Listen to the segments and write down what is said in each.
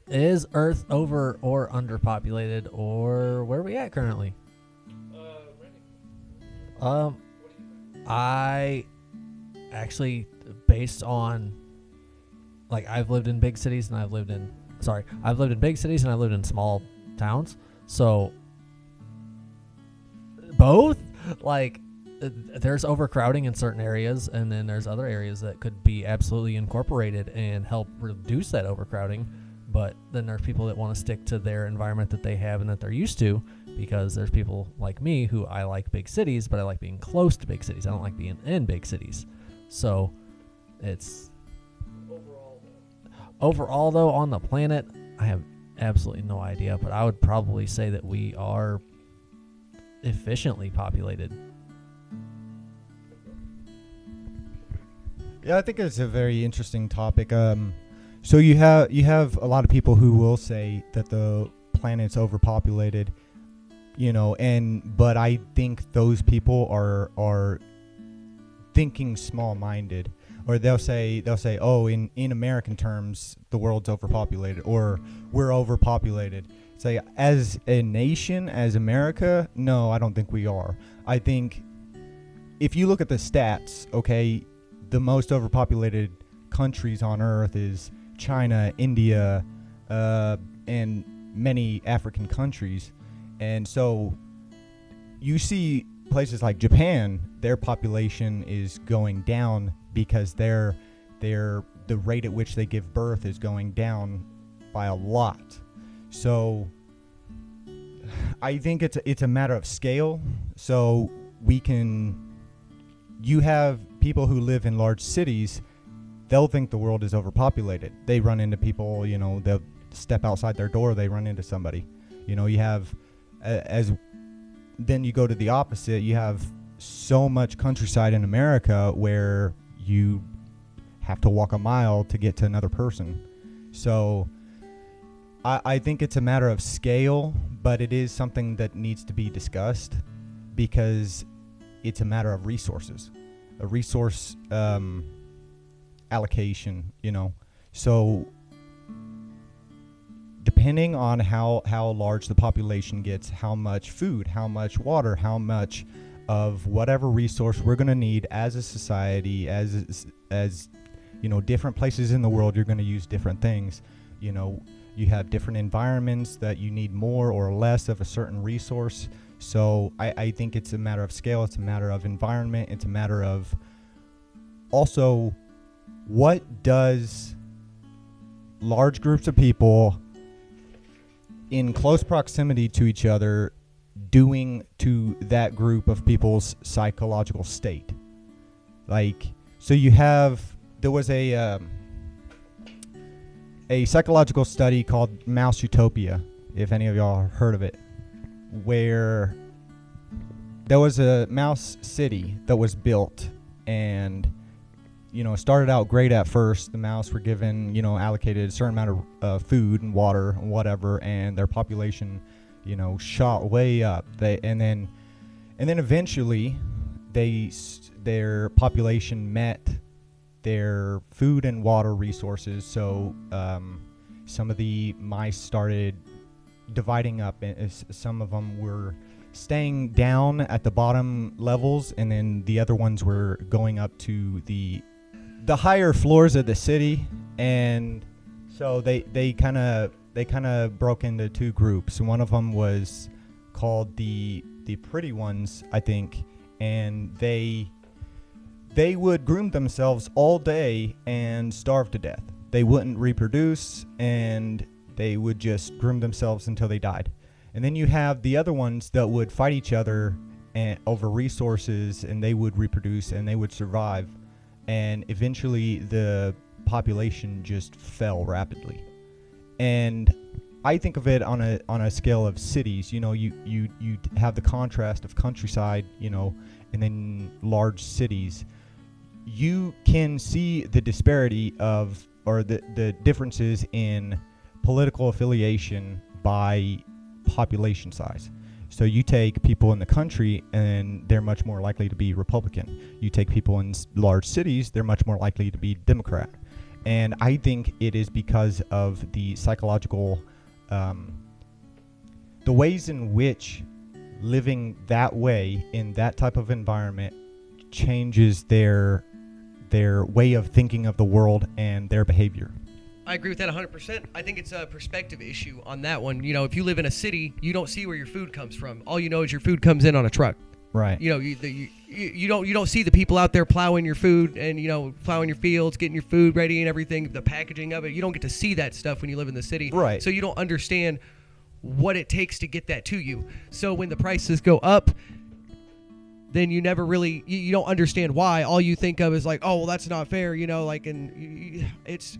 Is Earth over or underpopulated, or where are we at currently? Um, I actually, based on, like, I've lived in big cities and I've lived in big cities and I've lived in small towns. So both, like, there's overcrowding in certain areas, and then there's other areas that could be absolutely incorporated and help reduce that overcrowding. But then there's people that want to stick to their environment that they have and that they're used to, because there's people like me who I like big cities, but I like being close to big cities. I don't like being in big cities. So it's overall though on the planet, I have absolutely no idea, but I would probably say that we are efficiently populated. Yeah, I think it's a very interesting topic. So you have a lot of people who will say that the planet's overpopulated, but I think those people are thinking small-minded, or they'll say, oh, in American terms, the world's overpopulated, or we're overpopulated. Say, as a nation, as America, no, I don't think we are. I think if you look at the stats, okay, the most overpopulated countries on Earth is China, India, and many African countries. And so you see places like Japan, their population is going down because the rate at which they give birth is going down by a lot. So I think it's a matter of scale. So you have people who live in large cities, they'll think the world is overpopulated. They run into people, they'll step outside their door, they run into somebody. You have, then you go to the opposite, you have so much countryside in America where you have to walk a mile to get to another person. So I think it's a matter of scale, but it is something that needs to be discussed because it's a matter of resources, a resource allocation, So depending on how large the population gets, how much food, how much water, how much of whatever resource we're going to need as a society, as different places in the world, you're going to use different things. You have different environments that you need more or less of a certain resource. So I think it's a matter of scale, it's a matter of environment, it's a matter of also what does large groups of people in close proximity to each other doing to that group of people's psychological state. So there was a psychological study called Mouse Utopia, if any of y'all heard of it, where there was a mouse city that was built, and started out great at first. The mouse were given, allocated a certain amount of food and water and whatever, and their population, shot way up. And then eventually, their population met their food and water resources. So some of the mice started dividing up, and some of them were staying down at the bottom levels, and then the other ones were going up to the higher floors of the city. And so they kind of broke into two groups. And one of them was called the pretty ones, I think, and they would groom themselves all day and starve to death. They wouldn't reproduce, and they would just groom themselves until they died. And then you have the other ones that would fight each other over resources, and they would reproduce and they would survive. And eventually the population just fell rapidly. And I think of it on a scale of cities. You have the contrast of countryside, and then large cities. You can see the disparity of, or the differences in political affiliation by population size. So you take people in the country, and they're much more likely to be Republican. You take people in large cities, they're much more likely to be Democrat. And I think it is because of the psychological, the ways in which living that way in that type of environment changes their way of thinking of the world and their behavior. I agree with that 100%. I think it's a perspective issue on that one. You know, if you live in a city, you don't see where your food comes from. All you know is your food comes in on a truck. Right. You know, you don't see the people out there plowing your food and, you know, plowing your fields, getting your food ready and everything, the packaging of it. You don't get to see that stuff when you live in the city. Right. So you don't understand what it takes to get that to you. So when the prices go up, then you never really, you don't understand why. All you think of is like, oh, well, that's not fair, you know, like, and it's...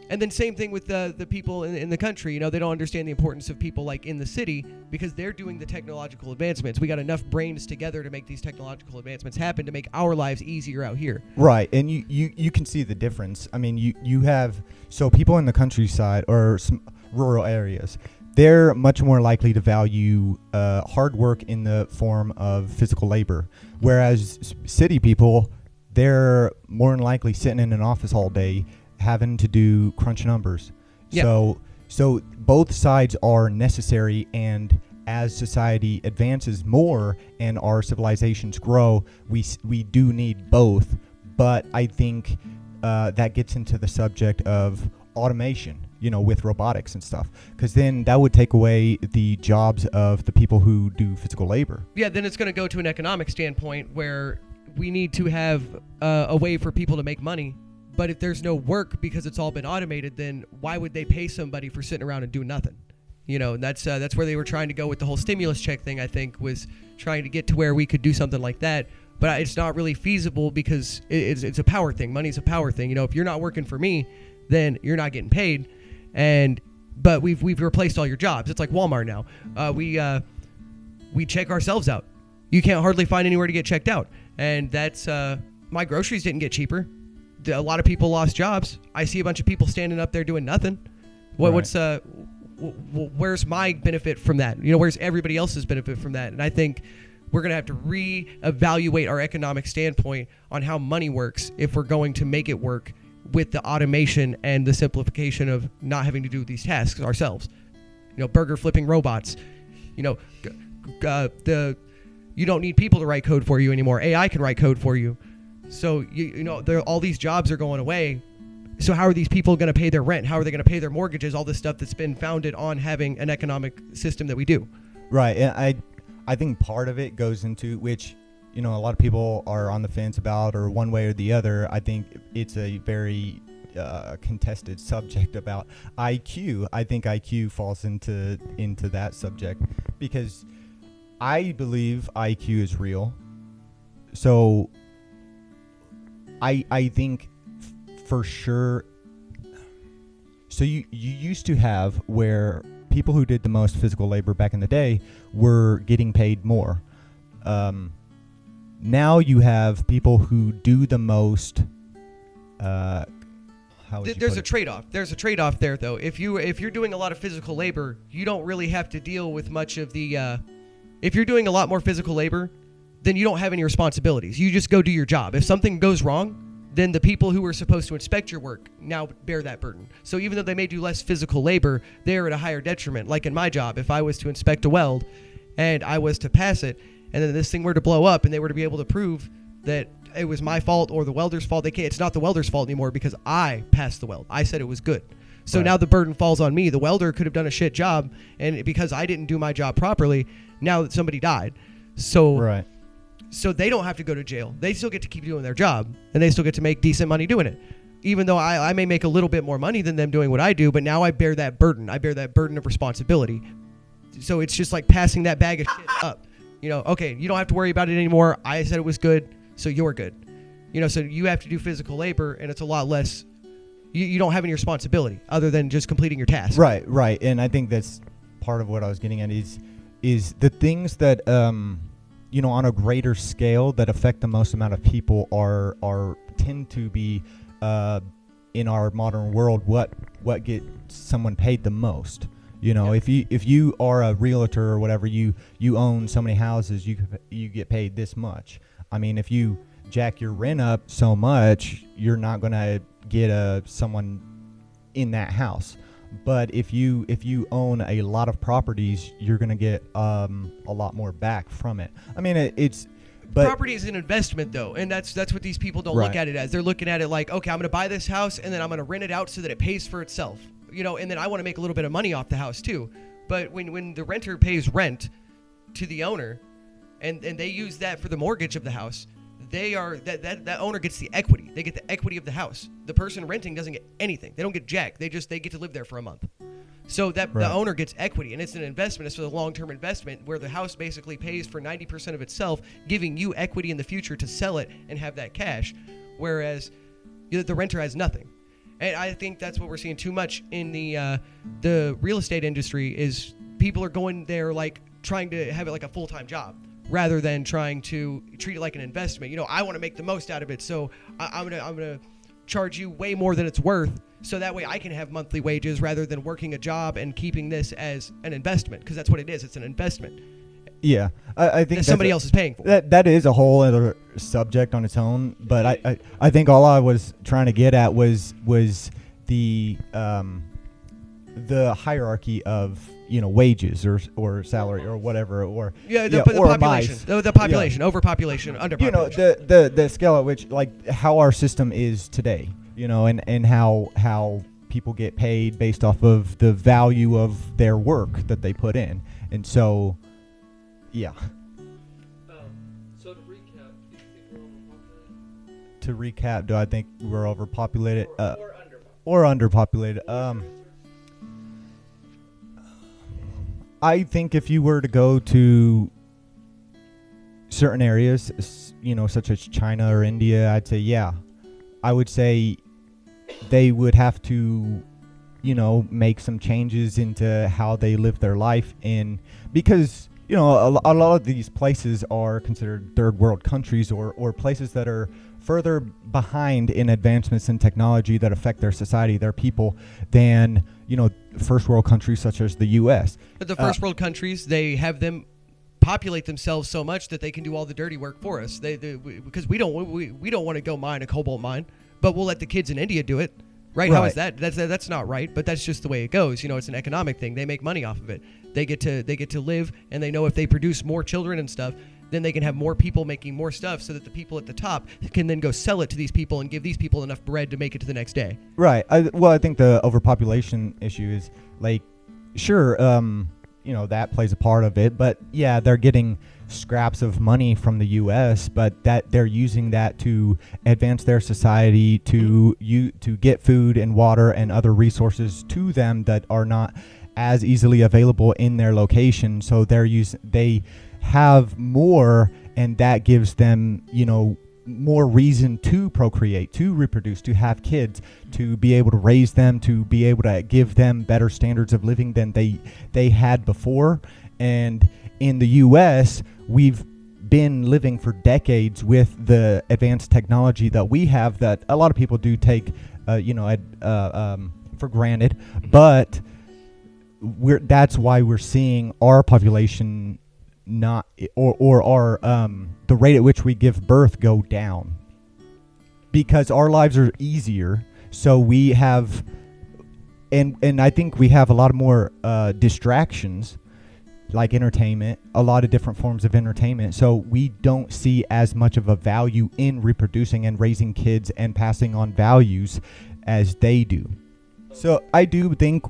And then same thing with the people in the country. You know, they don't understand the importance of people like in the city because they're doing the technological advancements. We got enough brains together to make these technological advancements happen to make our lives easier out here. Right, and you can see the difference. I mean, you have, so people in the countryside or some rural areas, they're much more likely to value hard work in the form of physical labor, whereas city people, they're more than likely sitting in an office all day having to do crunch numbers. Yeah. So both sides are necessary, and as society advances more and our civilizations grow, we do need both. But I think that gets into the subject of automation, you know, with robotics and stuff, because then that would take away the jobs of the people who do physical labor. Yeah, then it's going to go to an economic standpoint where we need to have a way for people to make money. But if there's no work because it's all been automated, then why would they pay somebody for sitting around and doing nothing? You know, and that's where they were trying to go with the whole stimulus check thing, I think, was trying to get to where we could do something like that. But it's not really feasible because it's a power thing. Money's a power thing. You know, if you're not working for me, then you're not getting paid. But we've replaced all your jobs. It's like Walmart now. We check ourselves out. You can't hardly find anywhere to get checked out. And that's my groceries didn't get cheaper. A lot of people lost jobs. I see a bunch of people standing up there doing nothing. What's where's my benefit from that? You know, where's everybody else's benefit from that? And I think we're going to have to reevaluate our economic standpoint on how money works if we're going to make it work with the automation and the simplification of not having to do these tasks ourselves. You know, burger flipping robots. You know, you don't need people to write code for you anymore. AI can write code for you. So, you know, all these jobs are going away. So how are these people going to pay their rent? How are they going to pay their mortgages? All this stuff that's been founded on having an economic system that we do. Right. And I think part of it goes into, which, you know, a lot of people are on the fence about, or one way or the other. I think it's a very contested subject about IQ. I think IQ falls into that subject because I believe IQ is real. So I think for sure. So you used to have where people who did the most physical labor back in the day were getting paid more. Now you have people who do the most. There's a trade-off. There's a trade-off there, though. If you're doing a lot of physical labor, you don't really have to deal with much of the. If you're doing a lot more physical labor, then you don't have any responsibilities. You just go do your job. If something goes wrong, then the people who were supposed to inspect your work now bear that burden. So even though they may do less physical labor, they're at a higher detriment. Like in my job, if I was to inspect a weld and I was to pass it, and then this thing were to blow up and they were to be able to prove that it was my fault or the welder's fault, it's not the welder's fault anymore because I passed the weld. I said it was good. So right. Now the burden falls on me. The welder could have done a shit job, and because I didn't do my job properly, now that somebody died. So right. So they don't have to go to jail. They still get to keep doing their job, and they still get to make decent money doing it. Even though I may make a little bit more money than them doing what I do, but now I bear that burden. I bear that burden of responsibility. So it's just like passing that bag of shit up. You know, okay, you don't have to worry about it anymore. I said it was good, so you're good. You know, so you have to do physical labor, and it's a lot less. You don't have any responsibility other than just completing your task. Right, right. And I think that's part of what I was getting at is the things that you know, on a greater scale that affect the most amount of people tend to be in our modern world what gets someone paid the most. You know, Yep. if you are a realtor or whatever, you own so many houses, you get paid this much. I mean, if you jack your rent up so much, you're not going to get someone in that house. But if you own a lot of properties, you're going to get a lot more back from it. I mean, but property is an investment, though, and that's what these people don't look at it as. They're looking at it like, okay, I'm going to buy this house, and then I'm going to rent it out so that it pays for itself, and then I want to make a little bit of money off the house too. But when the renter pays rent to the owner, and they use that for the mortgage of the house, that owner gets the equity. They get the equity of the house. The person renting doesn't get anything. They don't get jack. They get to live there for a month. So that the owner gets equity, and it's an investment. It's for the long-term investment where the house basically pays for 90% of itself, giving you equity in the future to sell it and have that cash, whereas the renter has nothing. And I think that's what we're seeing too much in the real estate industry is people are going there like trying to have it like a full-time job rather than trying to treat it like an investment. I want to make the most out of it, so I'm gonna charge you way more than it's worth, so that way I can have monthly wages rather than working a job and keeping this as an investment, because that's what it is. It's an investment. Yeah, I think that somebody else is paying for. That is a whole other subject on its own. But I think all I was trying to get at was the hierarchy of wages or salary or whatever the population, the population, overpopulation, underpopulation. The scale at which how our system is today, and how people get paid based off of the value of their work that they put in, and so yeah. So to recap, do you think we're overpopulated? To recap, do I think we're overpopulated or underpopulated? I think if you were to go to certain areas, such as China or India, I'd say, yeah. I would say they would have to, make some changes into how they live their life because, a lot of these places are considered third world countries or places that are further behind in advancements in technology that affect their society, their people, than, first world countries such as the U.S. But the first world countries, they have them populate themselves so much that they can do all the dirty work for us. Because we don't want to go mine a cobalt mine, but we'll let the kids in India do it. Right? How is that? That's not right, but that's just the way it goes. It's an economic thing. They make money off of it. They get to live, and they know if they produce more children and stuff, then they can have more people making more stuff, so that the people at the top can then go sell it to these people and give these people enough bread to make it to the next day. Right. I think the overpopulation issue is sure, that plays a part of it, but yeah, they're getting scraps of money from the U.S., but that they're using that to advance their society, to get food and water and other resources to them that are not as easily available in their location. So they have more, and that gives them, more reason to procreate, to reproduce, to have kids, to be able to raise them, to be able to give them better standards of living than they had before. And in the U.S., we've been living for decades with the advanced technology that we have that a lot of people do take, for granted. But that's why we're seeing our population not or our the rate at which we give birth go down, because our lives are easier. So we have, and I think we have a lot more distractions, like entertainment, a lot of different forms of entertainment. So we don't see as much of a value in reproducing and raising kids and passing on values as they do. So I do think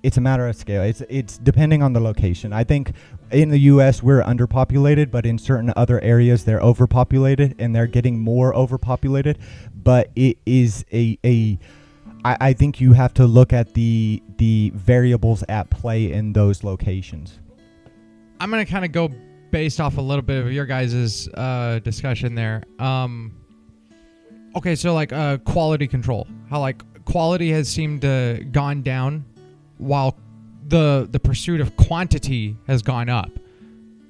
it's a matter of scale. It's depending on the location. I think in the U.S. we're underpopulated, but in certain other areas they're overpopulated, and they're getting more overpopulated. But it is I think you have to look at the variables at play in those locations. I'm going to kind of go based off a little bit of your guys' discussion there. Okay, so quality control. How quality has seemed to gone down while the pursuit of quantity has gone up.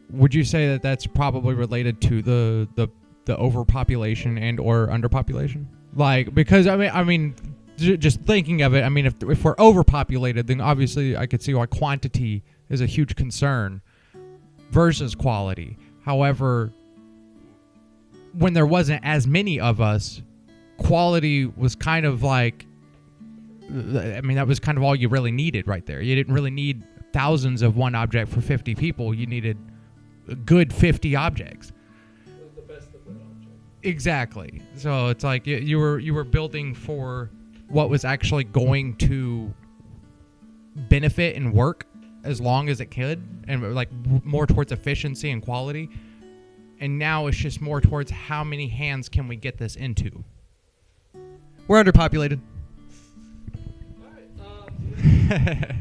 Would you say that that's probably related to the overpopulation and or underpopulation? Because I mean just thinking of it, I mean if we're overpopulated, then obviously I could see why quantity is a huge concern versus quality. However, when there wasn't as many of us, quality was kind of like, I mean, that was kind of all you really needed right there. You didn't really need thousands of one object for 50 people. You needed a good 50 objects. It was the best of the object. Exactly. So it's like you were building for what was actually going to benefit and work as long as it could, and like more towards efficiency and quality. And now it's just more towards how many hands can we get this into. We're underpopulated. All right.